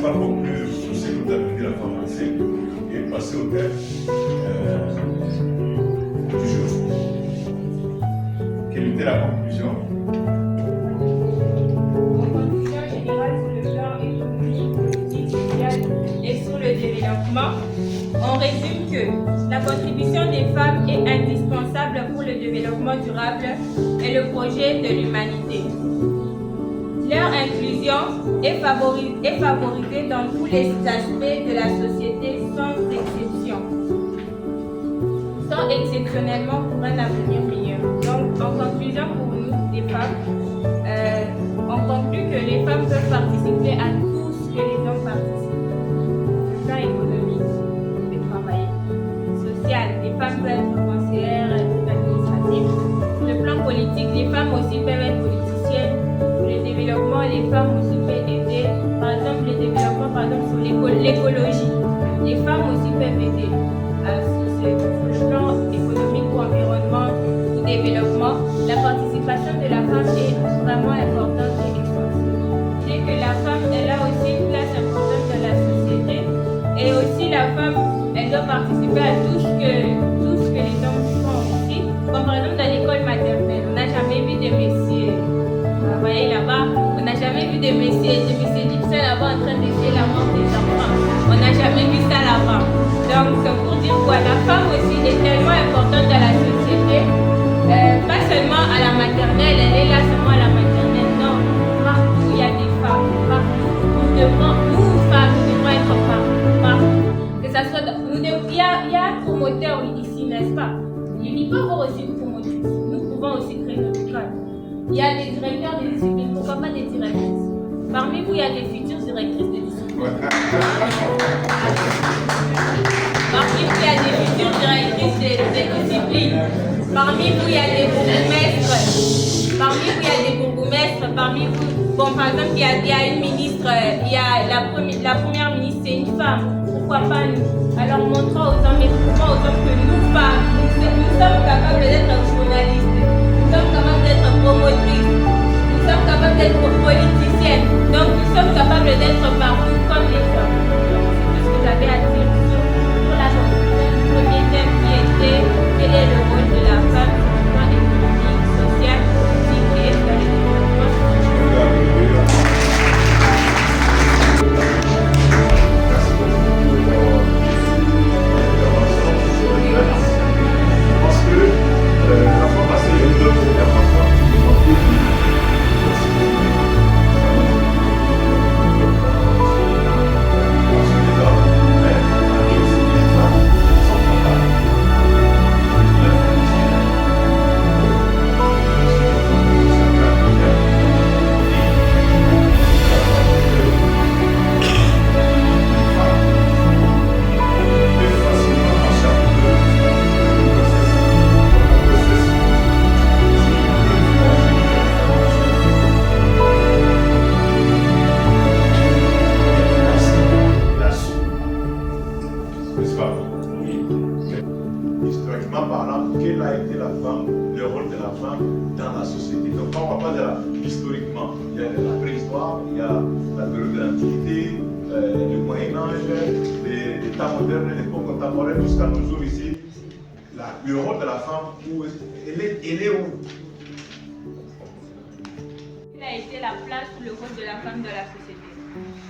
pas conclure sur ce que vous avez dit la fois passée et passer au thème du jour. Quelle était la conclusion? En conclusion générale sur le plan économique, politique, social et sur le développement, on résume que la contribution des femmes est indispensable pour le développement durable et le projet de l'humanité. Leur inclusion est favorisée dans tous les aspects de la société sans exception, sans exceptionnellement pour un avenir meilleur. Donc, en conclusion pour nous, les femmes, on conclut que les femmes peuvent participer à tout ce que les hommes participent. Le plan économique, de travailler. Social, les femmes peuvent être conseillères administratives. Le plan politique, les femmes aussi peuvent être politiciennes. Le développement, les femmes aussi peuvent aider. Par exemple, le développement, par exemple, sur l'écologie. Les femmes aussi peuvent aider. Sur le plan économique ou environnement ou développement, la participation de la femme est vraiment importante et essentielle. C'est que la femme, elle a aussi une place importante dans la société. Et aussi, la femme, elle doit participer à tout ce que les hommes font aussi. Comme par exemple dans l'école maternelle, on n'a jamais vu des messieurs. Vous voyez là-bas, on n'a jamais vu des messieurs égyptiens là-bas en train d'essayer la mort des enfants. On n'a jamais vu ça là-bas. Donc, c'est pour dire quoi, la femme aussi est tellement importante dans la société. Pas seulement à la maternelle, elle est là seulement à la maternelle. Non, partout il y a des femmes. Partout. Nous, femmes, nous devons être partout. Que ça soit il y a un promoteur ici, n'est-ce pas? Il peut avoir aussi une promotrice. Nous pouvons aussi créer notre école. Il y a des directeurs de discipline, pourquoi pas des directrices? Parmi vous, il y a des futures directrices de discipline. Parmi vous, il y a des futures directrices de discipline. Parmi vous, il y a des bourgmestres. Parmi vous, il y a des bourgmestres. Parmi vous, bon, par exemple, il y a une ministre, il y a la première ministre, c'est une femme. Pourquoi pas nous? Alors, montrons aux hommes et prouvons aux hommes que nous, femmes, nous sommes capables d'être journalistes. Nous sommes capables d'être promotrices. Nous sommes capables d'être politiciennes. Donc, nous sommes capables d'être partout comme les hommes. C'est tout ce que j'avais à dire sur la conclusion du premier thème qui était quel est le rôle de la femme sur le plan économique, social, politique et dans le développement. Parce que la fois passée, il y a eu d'autres interventions qui nous ont fait historiquement parlant, quelle a été la femme, le rôle de la femme dans la société. Donc quand on va pas de historiquement, il y a la préhistoire, il y a la période de l'Antiquité, le Moyen-Âge, l'état moderne, l'époque contemporaine, jusqu'à nos jours ici. Le rôle de la femme, elle est où? Quelle a été la place ou le rôle de la femme dans la société?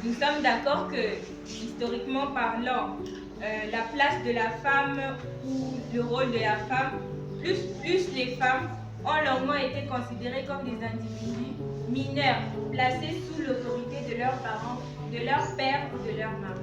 Nous sommes d'accord que, historiquement parlant, la place de la femme ou le rôle de la femme, plus les femmes ont longuement été considérées comme des individus mineurs, placés sous l'autorité de leurs parents, de leur père ou de leur mari.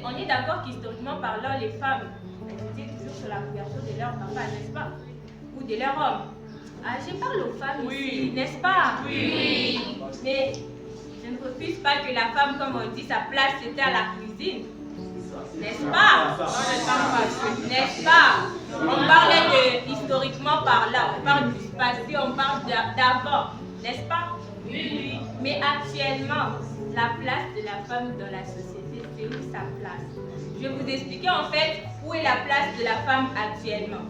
On est d'accord qu'historiquement parlant, les femmes étaient toujours sur la couverture de leur papa, n'est-ce pas? Ou de leur homme. Ah, je parle aux femmes ici, n'est-ce pas? Oui. Mais je ne refuse pas que la femme, comme on dit, sa place c'était à la cuisine. N'est-ce pas? N'est-ce pas? On parlait de historiquement parlant, on parle du passé, on parle d'avant, n'est-ce pas? Oui. Mais actuellement, la place de la femme dans la société, c'est où sa place? Je vais vous expliquer en fait où est la place de la femme actuellement.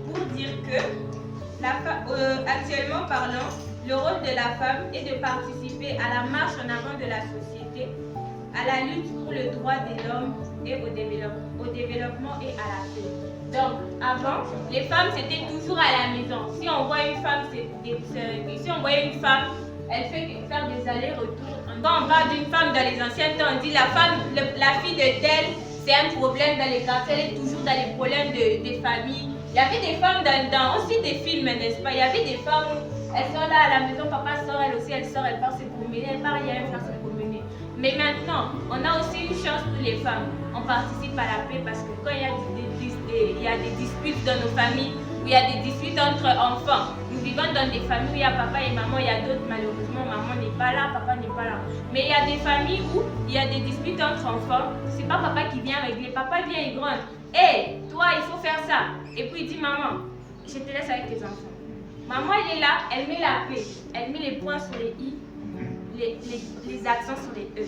Pour dire que, actuellement parlant, le rôle de la femme est de participer à la marche en avant de la société à la lutte pour le droit de l'homme et au développement et à la paix. Donc, avant, les femmes, c'était toujours à la maison. Si on voit une femme, elle fait que faire des allers-retours. Quand on parle d'une femme dans les anciens temps, on dit la fille de telle, c'est un problème dans les quartiers, elle est toujours dans les problèmes des familles. Il y avait des femmes dans aussi des films, n'est-ce pas? Il y avait des femmes où elles sont là à la maison, papa sort, elle aussi, elle sort, elle part se promener, elle part rien faire se promener. Mais maintenant, on a aussi une chance pour les femmes. On participe à la paix parce que quand il y a des disputes dans nos familles, où il y a des disputes entre enfants, nous vivons dans des familles où il y a papa et maman, il y a d'autres, malheureusement, maman n'est pas là, papa n'est pas là. Mais il y a des familles où il y a des disputes entre enfants, c'est pas papa qui vient régler, papa vient et gronde. Hé, toi, il faut faire ça. Et puis il dit, maman, je te laisse avec tes enfants. Maman, elle est là, elle met la paix, elle met les points sur les i, les accents sur les e.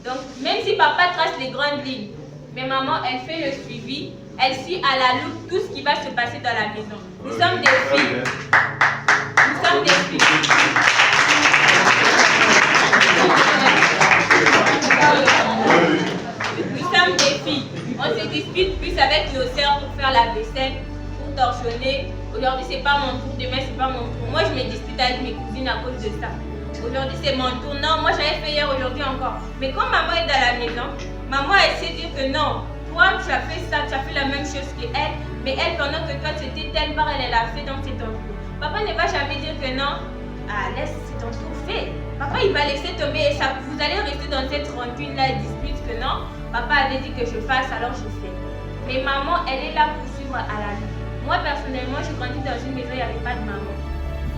Donc, même si papa trace les grandes lignes, mais maman, elle fait le suivi, elle suit à la loupe tout ce qui va se passer dans la maison. Nous sommes des filles. Nous sommes des filles. Nous sommes des filles. On se dispute plus avec nos sœurs pour faire la vaisselle, pour torchonner. Aujourd'hui, c'est pas mon tour, demain, c'est pas mon tour. Moi, je me dispute avec mes cousines à cause de ça. Aujourd'hui, c'est mon tour. Non, moi, j'avais fait hier, aujourd'hui encore. Mais quand maman est dans la maison, maman, elle sait dire que non, toi, tu as fait ça, tu as fait la même chose qu'elle, mais elle, pendant que toi, tu étais telle part, elle l'a fait, donc c'est ton tour. Papa ne va jamais dire que non, laisse, c'est ton tour, fais. Papa, il va laisser tomber et ça, vous allez rester dans cette rancune-là et dispute que non, papa avait dit que je fasse, alors je fais. Mais maman, elle est là pour suivre à la vie. Moi, personnellement, je grandis dans une maison, il n'y avait pas de maman.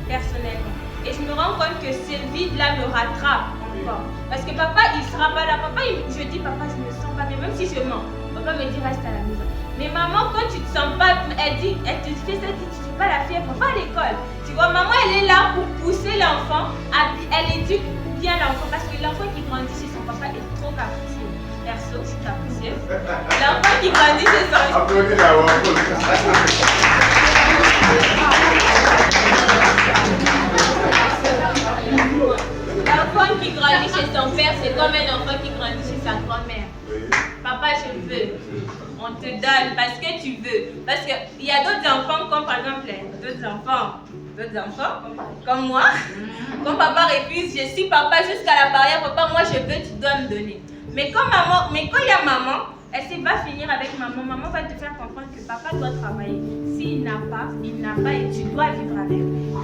Personnellement. Et je me rends compte que ce vide-là me rattrape encore. Parce que papa, il ne sera pas là. Papa, je dis, papa, je ne me sens pas bien, même si je mens. Papa me dit, reste à la maison. Mais maman, quand tu ne te sens pas, elle te fait ça, tu ne suis pas la fièvre, va à l'école. Tu vois, maman, elle est là pour pousser l'enfant, elle éduque bien l'enfant. Parce que l'enfant qui grandit chez son papa est trop capricieux. Perso, je suis capricieuse. L'enfant qui grandit chez son papa. L'enfant qui grandit chez son père, c'est comme un enfant qui grandit chez sa grand-mère. Papa, je veux. On te donne parce que tu veux. Parce qu'il y a d'autres enfants, comme par exemple d'autres enfants comme moi. Quand papa refuse, je suis papa jusqu'à la barrière. Papa, moi je veux, tu dois me donner. Mais quand il y a maman, elle va finir avec maman. Maman va te faire comprendre que papa doit travailler. S'il n'a pas, il n'a pas et tu dois vivre avec.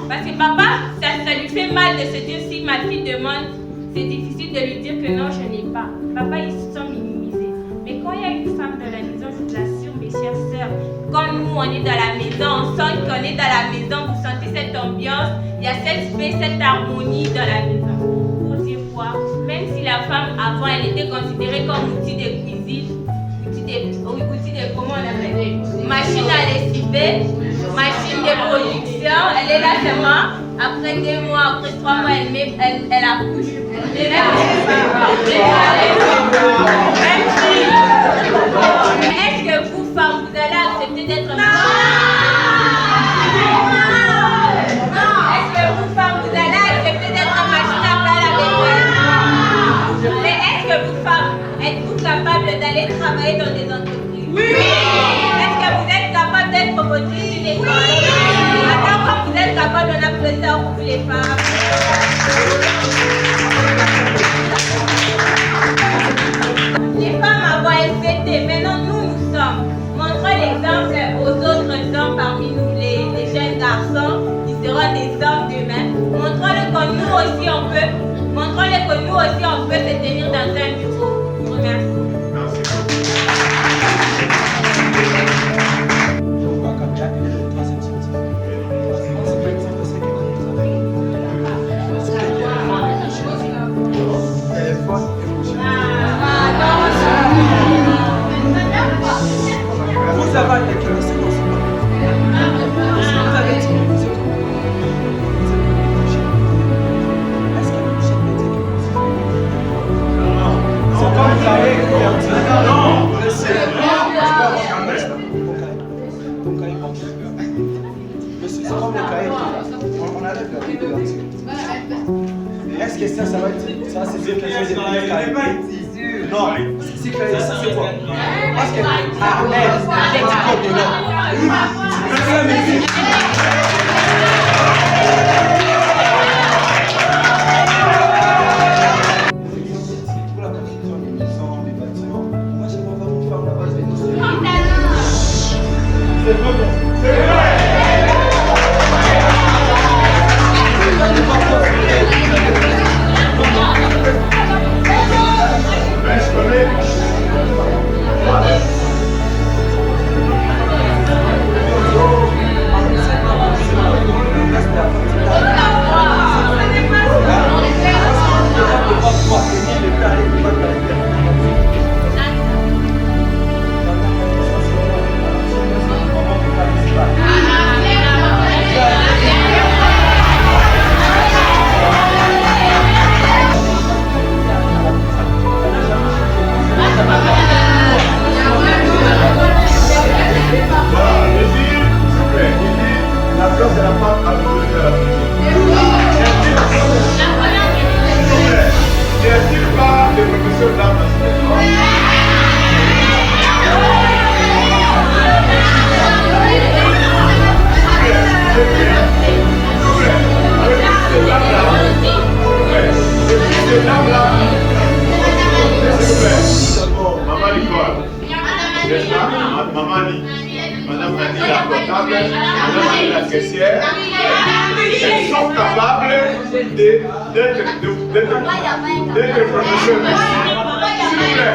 Parce que papa, ça lui fait mal de se dire si ma fille demande, c'est difficile de lui dire que non, je n'ai pas. Papa, ils se sont minimisés. Mais quand il y a une femme dans la maison, je vous l'assure, mes chères sœurs, quand nous, on est dans la maison, on sent qu'on est dans la maison, vous sentez cette ambiance, il y a cette paix, cette harmonie dans la maison. Pour dire quoi? Même si la femme, avant, elle était considérée comme outil de cuisine, outil de comment on appelle, machine à lessiver, machine de production, elle est là seulement, après 2 mois, après 3 mois, elle accouche. Même si, est-ce que vous, femmes, vous allez accepter d'être Est-ce que vous, femmes, vous allez accepter d'être machine à faire la vaisselle? Mais est-ce que vous, femmes, êtes-vous capables d'aller travailler dans des entreprises? Oui! Est-ce que vous êtes capable d'être promotrice d'une école? Attends, quand vous êtes capable, on applaudit pour vous les femmes. Les femmes avant elles fêtaient, maintenant nous sommes. Montrons l'exemple aux autres hommes parmi nous, les jeunes garçons qui seront des hommes demain. Montrons-le que nous aussi on peut. Montrons-le que nous aussi on peut se tenir dans un bureau. Je vous remercie. Vous avez été classé dans ce moment. Vous avez été est-ce que vous avez été c'est comme vous avez non, monsieur, c'est comme le cahier. On arrête la vidéo. Est-ce que ça va être ça, c'est quelque chose de plus cahier? Non, c'est que ça c'est quoi? Parce que elle est du code de l'or. C'est la musique. Pour la construction des maisons, des bâtiments, moi j'aimerais avoir une femme là-bas, je vais nous. C'est vrai. C'est vrai. Je connais. La place de la femme a besoin de la musique. N'y a-t-il pas de professeurs d'art dans cette école? Ces dames-là, maman Nicole, n'est-ce pas? Maman Annie, Madame Annie la comptable, Madame Annie la caissière, elles sont capables d'être professeurs. S'il vous plaît,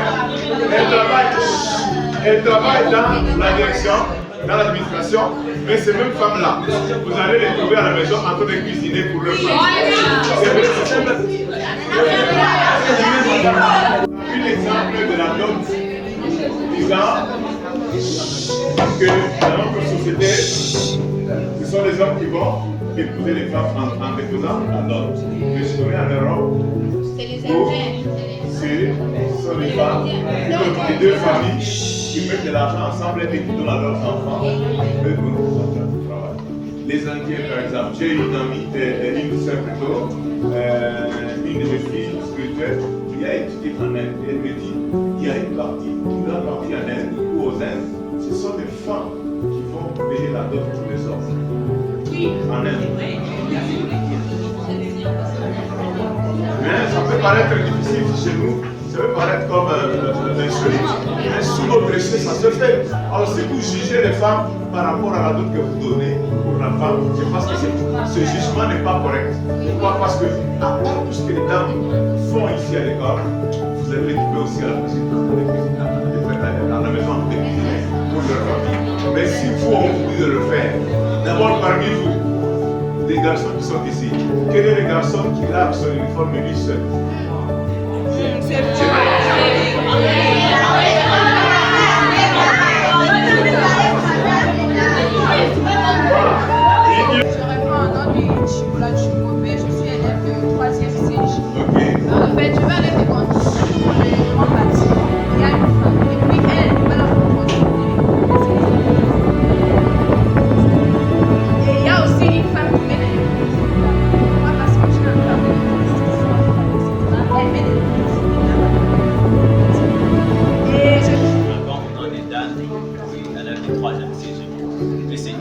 elles travaillent dans la direction, dans l'administration, mais ces mêmes femmes-là, vous allez les trouver à la maison en train de cuisiner pour leurs femmes. C'est vrai, c'est simple. Puis l'exemple de la dot disant que dans notre société, ce sont les hommes qui vont épouser les femmes en déposant la dot. Mais je connais en Europe où ce sont les femmes, les deux familles qui mettent de l'argent ensemble et qui donnent à leurs enfants. Les Indiens, par exemple, j'ai une amie, une sœur plutôt, une de mes filles spirituelles, qui a étudié en Inde. Elle me dit il y a une grande partie en Inde ou aux Indes, ce sont des femmes qui vont payer la dot pour les hommes. En Inde. Mais ça peut paraître difficile chez nous, ça peut paraître comme insolite, mais sous notre échelle, ça se fait. Alors si vous jugez les femmes par rapport à la dot que vous donnez pour la femme, je pense que ce jugement n'est pas correct. Pourquoi? Parce que, à part tout ce que les dames font ici à l'école, vous allez l'équiper aussi à la présidence, à la maison de cuisiner pour leur famille. Mais si vous, on vous dit de le faire, d'abord parmi vous, les garçons qui sont ici, quel est le garçon qui lave son uniforme lui seul? C'est je suis élève de 3e CJ. En fait, je vais aller te conduire pour les grands bâtiments. Il y a une femme. Et puis elle va la proposer. Et il y a aussi une femme qui met des livres. Moi, parce que je suis un peu elle met des livres. Et je... Quand on est dames, élève de 3e CG.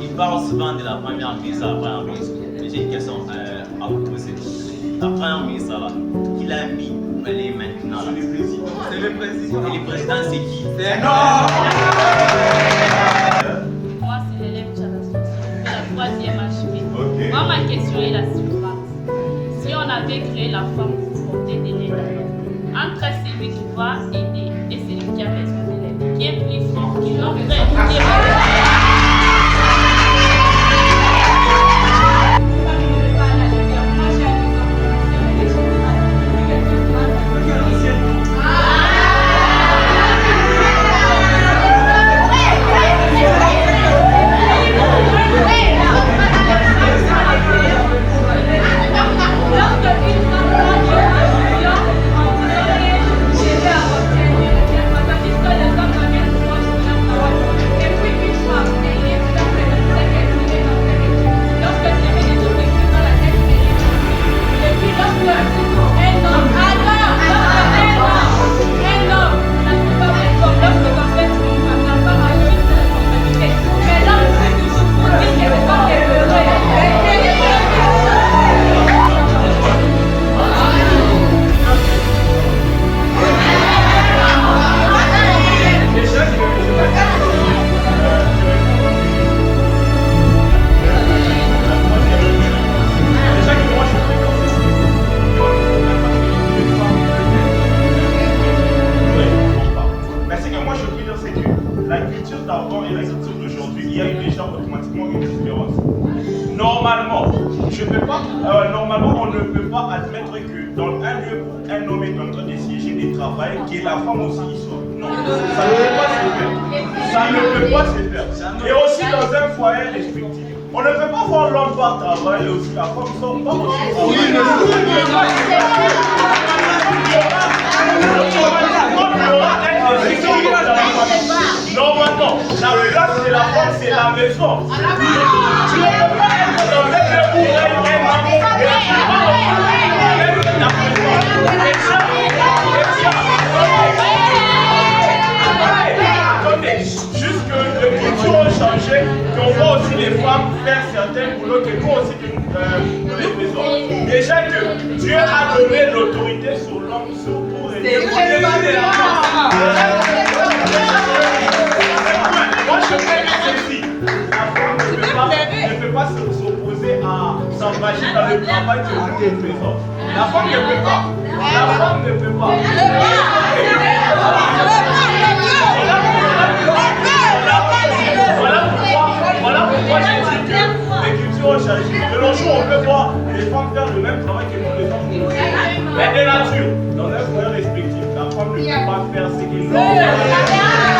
Il parle souvent de la première mise à la première mise. J'ai une question à vous poser. La première ministre là, qui l'a mis où elle est maintenant là? C'est le président. Et le président c'est qui? C'est Moi c'est l'élève Tchadassos, la 3e HP. Moi ma question est la suivante. Si on avait créé la femme pour porter des lettres, entre celui qui va aider et celui qui a besoin de l'aide, qui est plus fort, qui l'aurait il y a déjà automatiquement une différence. Normalement, normalement, on ne peut pas admettre que dans un lieu où un homme est en train de siéger et travailler, que la femme aussi y soit. Non, ça ne peut pas se faire. Ça ne peut pas se faire. Et aussi dans un foyer respectif. On ne peut pas voir l'homme par travail et aussi la femme sort pas aussi. Normalement, la place de la femme, c'est la maison. Tu ne peux pas être dans un lieu où elle est maman et la attendez, juste que les cultures ont changé, qu'on voit aussi les femmes faire certains boulots que nous aussi nous les faisons. Déjà que Dieu a donné l'autorité sur l'homme, sur pour les moi je fais ceci. La femme ne peut pas s'opposer à s'engager dans le travail que nous faisons. La femme ne peut pas. La femme ne peut pas. Voilà pourquoi je dis que les cultures ont changé. De nos jours, on peut voir les femmes faire le même travail que nous les hommes. Mais de nature, dans un foyer respectif, la femme ne peut pas faire ce qu'elle veut.